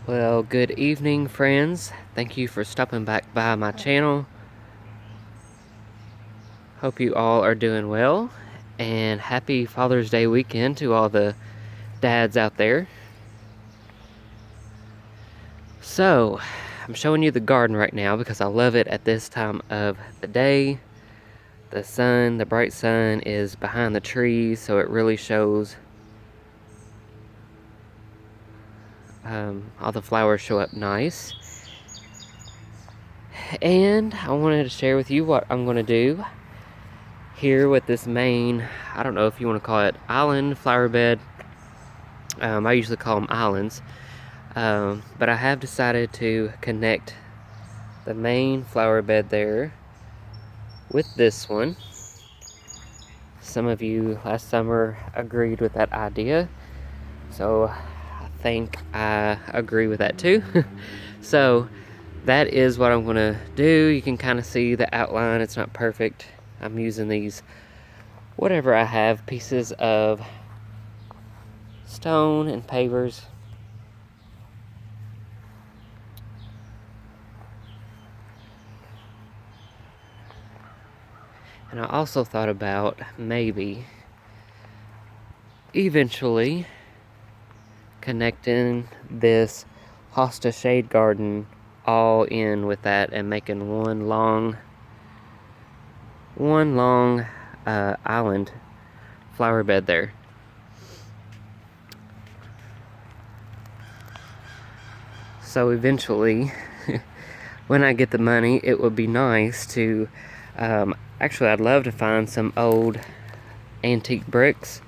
Well, good evening, friends. Thank you for stopping back by my channel. Hope you all are doing well, and happy Father's Day weekend to all the dads out there. So, I'm showing you the garden right now because I love it at this time of the day. The sun, the bright sun, is behind the trees, so it really shows. All the flowers show up nice. And I wanted to share with you what I'm going to do here with this main, I don't know if you want to call it island flower bed. I usually call them islands. But I have decided to connect the main flower bed there with this one. Some of you last summer agreed with that idea, so I think I agree with that too. So that is what I'm gonna do. You can kind of see the outline. It's not perfect. I'm using these, whatever I have, pieces of stone and pavers. And I also thought about maybe eventually connecting this hosta shade garden all in with that and making one long island flower bed there. So eventually, when I get the money, it would be nice to actually, I'd love to find some old antique bricks,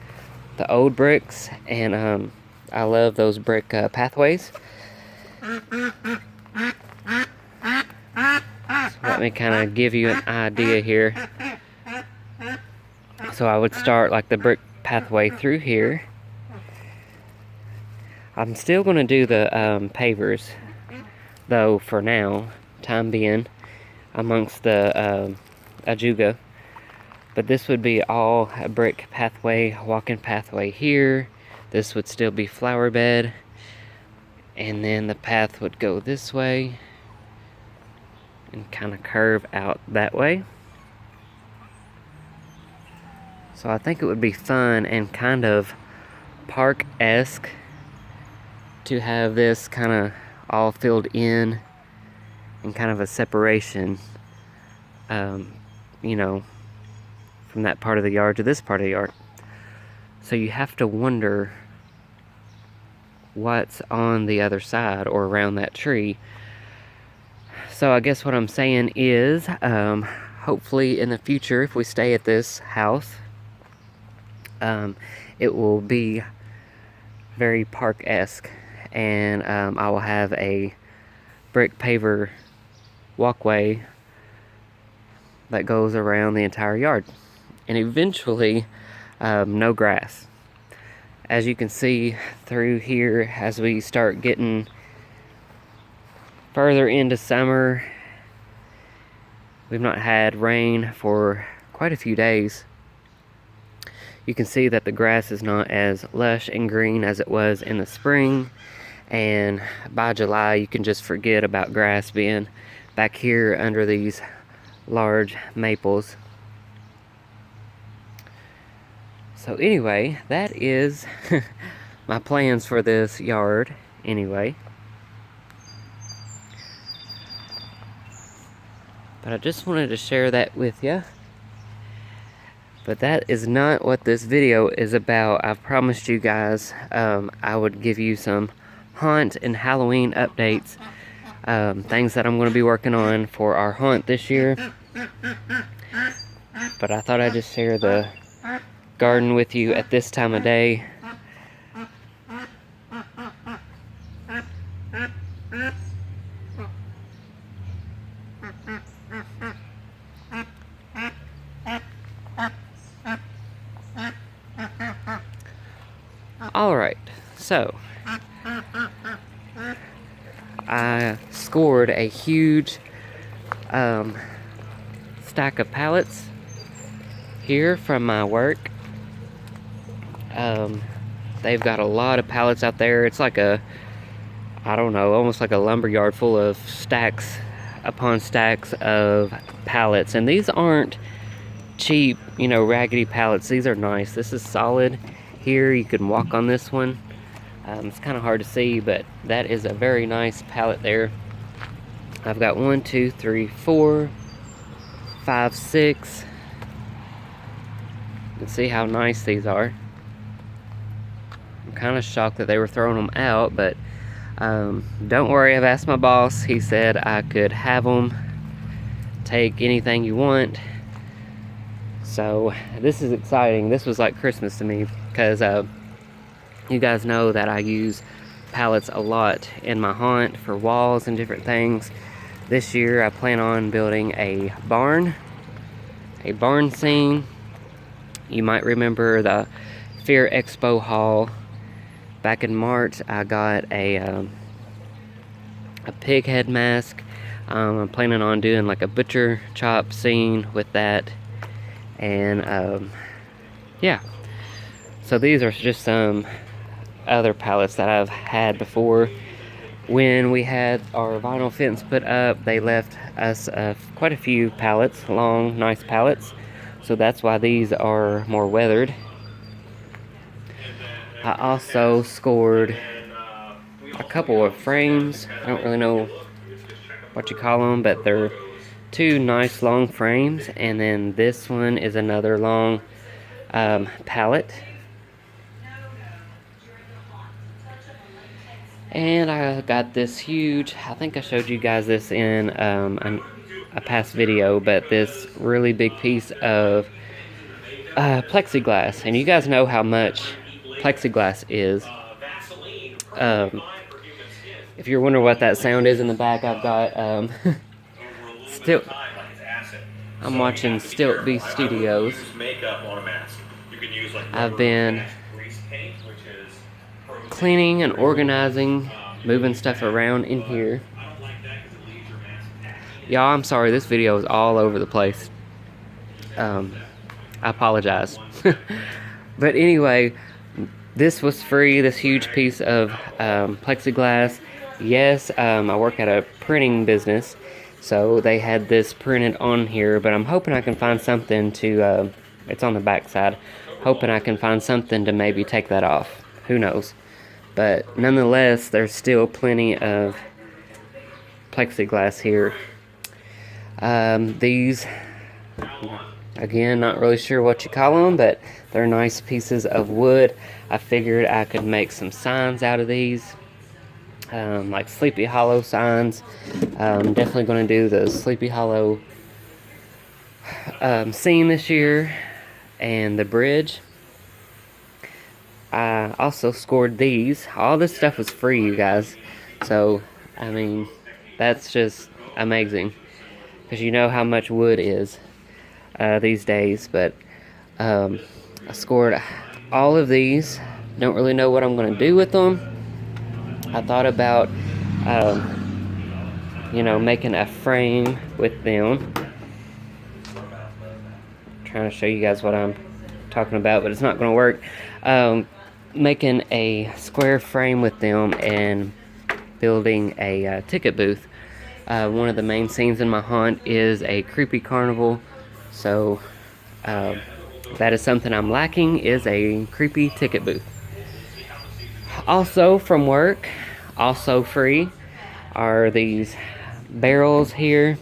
the old bricks, and I love those brick pathways. So let me kind of give you an idea here. So I would start like the brick pathway through here. I'm still going to do the pavers, though, for now, time being, amongst the ajuga. But this would be all a brick pathway, walking pathway here. This would still be flower bed. And then the path would go this way and kind of curve out that way. So I think it would be fun and kind of park-esque to have this kind of all filled in and kind of a separation, you know, from that part of the yard to this part of the yard. So you have to wonder what's on the other side or around that tree. So I guess what I'm saying is, hopefully in the future, if we stay at this house, it will be very park-esque, and I will have a brick paver walkway that goes around the entire yard, and eventually no grass. As you can see through here, as we start getting further into summer, we've not had rain for quite a few days. You can see that the grass is not as lush and green as it was in the spring, and by July you can just forget about grass being back here under these large maples. So anyway, that is my plans for this yard anyway. But I just wanted to share that with you. But that is not what this video is about. I've promised you guys I would give you some hunt and Halloween updates. Things that I'm going to be working on for our hunt this year. But I thought I'd just share the garden with you at this time of day. Alright, so I scored a huge stack of pallets here from my work. They've got a lot of pallets out there. It's like a I don't know, almost like a lumberyard full of stacks upon stacks of pallets. And these aren't cheap, you know, raggedy pallets. These are nice. This is solid. Here you can walk on this one. It's kind of hard to see, but that is a very nice pallet there. I've got 1, 2, 3, 4, 5, 6. You can see how nice these are. I'm kind of shocked that they were throwing them out, but don't worry, I've asked my boss. He said I could have them, take anything you want. So this is exciting. This was like Christmas to me, because you guys know that I use pallets a lot in my haunt for walls and different things. This year I plan on building a barn scene. You might remember the Fear Expo haul. Back in March, I got a pig head mask. I'm planning on doing like a butcher chop scene with that. And yeah, so these are just some other pallets that I've had before. When we had our vinyl fence put up, they left us quite a few pallets, long, nice pallets. So that's why these are more weathered. I also scored a couple of frames. I don't really know what you call them, but they're 2 nice long frames. And then this one is another long pallet. And I got this huge, I think I showed you guys this in a past video, but this really big piece of plexiglass. And you guys know how much plexiglass is. If you're wondering what that sound is in the back, I've got I'm watching Stilt Beast Studios. I've been cleaning and organizing, moving stuff around in here. Y'all, I'm sorry, this video is all over the place. I apologize. But anyway, this was free, this huge piece of plexiglass. Yes, I work at a printing business, so they had this printed on here, but I'm hoping I can find something to, it's on the back side, hoping I can find something to maybe take that off. Who knows? But nonetheless, there's still plenty of plexiglass here. These, again, not really sure what you call them, but they're nice pieces of wood. I figured I could make some signs out of these, like Sleepy Hollow signs. I'm definitely going to do the Sleepy Hollow scene this year, and the bridge. I also scored these. All this stuff was free, you guys. So, I mean, that's just amazing. Because you know how much wood is these days. But I scored all of these. Don't really know what I'm going to do with them. I thought about, you know, making a frame with them. I'm trying to show you guys what I'm talking about, but it's not going to work. Making a square frame with them and building a ticket booth. One of the main scenes in my haunt is a creepy carnival, so that is something I'm lacking, is a creepy ticket booth. Also from work, also free, are these barrels here.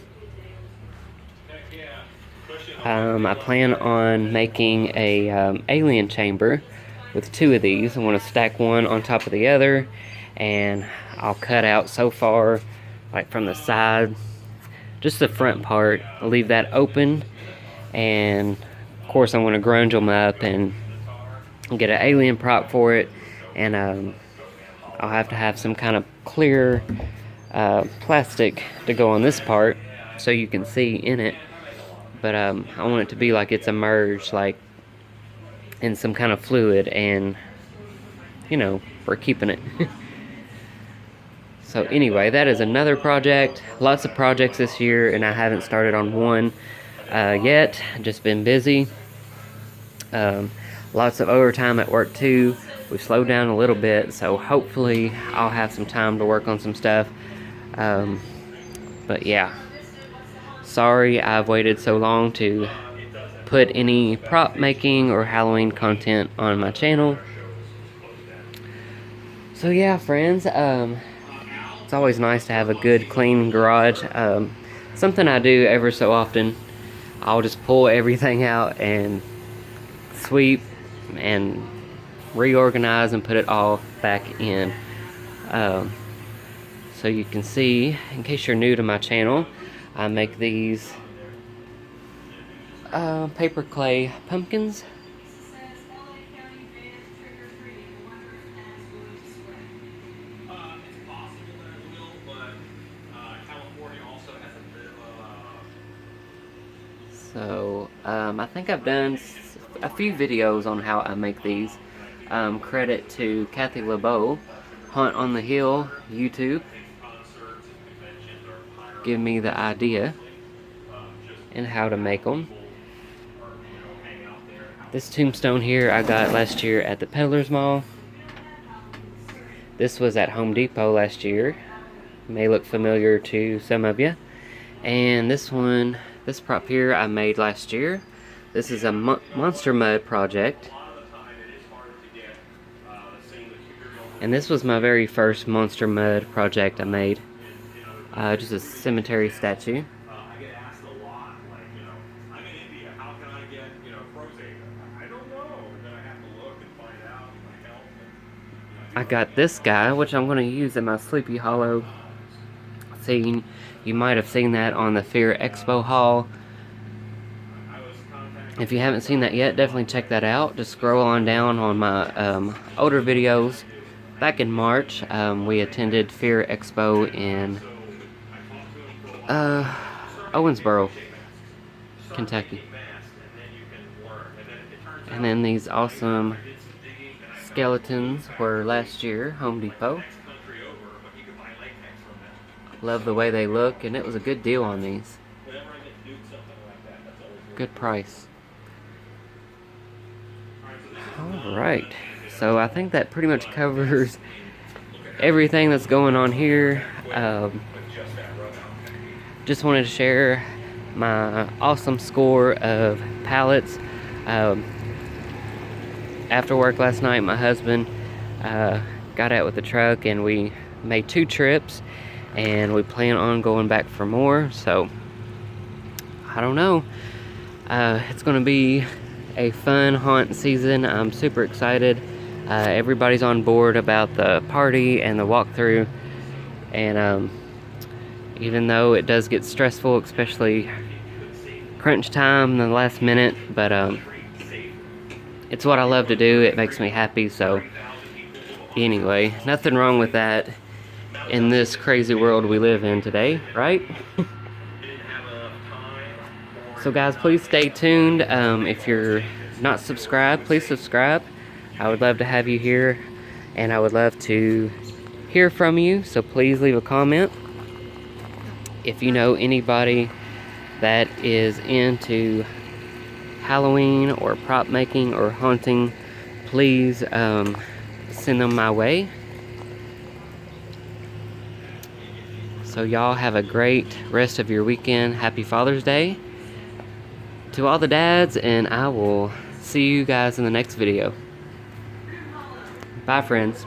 I plan on making a alien chamber with 2 of these. I want to stack one on top of the other, and I'll cut out so far, like from the side, just the front part. I'll leave that open, and of course I want to grunge them up and get an alien prop for it, and I'll have to have some kind of clear plastic to go on this part so you can see in it, but I want it to be like it's immersed, like in some kind of fluid, and you know, we're keeping it. So anyway, that is another project. Lots of projects this year, and I haven't started on one yet. Just been busy. Lots of overtime at work too. we slowed down a little bit, so hopefully I'll have some time to work on some stuff. But yeah, sorry I've waited so long to put any prop making or Halloween content on my channel. So yeah, friends, it's always nice to have a good clean garage. Something I do ever so often, I'll just pull everything out and sweep and reorganize and put it all back in. So you can see, in case you're new to my channel, I make these paper clay pumpkins. So I think I've done a few videos on how I make these. Credit to Kathy LeBeau, Hunt on the Hill YouTube, give me the idea and how to make them. This tombstone here I got last year at the Peddler's Mall. This was at Home Depot last year. May look familiar to some of you. And this one, this prop here I made last year. This is a Monster Mud project. And this was my very first Monster Mud project I made. Just a cemetery statue. I got this guy, which I'm going to use in my Sleepy Hollow scene. You might have seen that on the Fear Expo haul. If you haven't seen that yet, definitely check that out. Just scroll on down on my older videos. Back in March, we attended Fear Expo in Owensboro, Kentucky. And then these awesome skeletons were last year, Home Depot. Love the way they look, and it was a good deal on these. Good price. Alright, so I think that pretty much covers everything that's going on here. Just wanted to share my awesome score of pallets. After work last night, my husband got out with the truck and we made 2 trips, and we plan on going back for more. So I don't know, it's gonna be a fun haunt season. I'm super excited. Everybody's on board about the party and the walkthrough, and even though it does get stressful, especially crunch time in the last minute, but it's what I love to do. It makes me happy. So anyway, nothing wrong with that in this crazy world we live in today, right? So guys, please stay tuned. If you're not subscribed, please subscribe. I would love to have you here, and I would love to hear from you. So please leave a comment. If you know anybody that is into Halloween or prop making or haunting, please send them my way. So y'all have a great rest of your weekend. Happy Father's Day to all the dads, and I will see you guys in the next video. Bye, friends.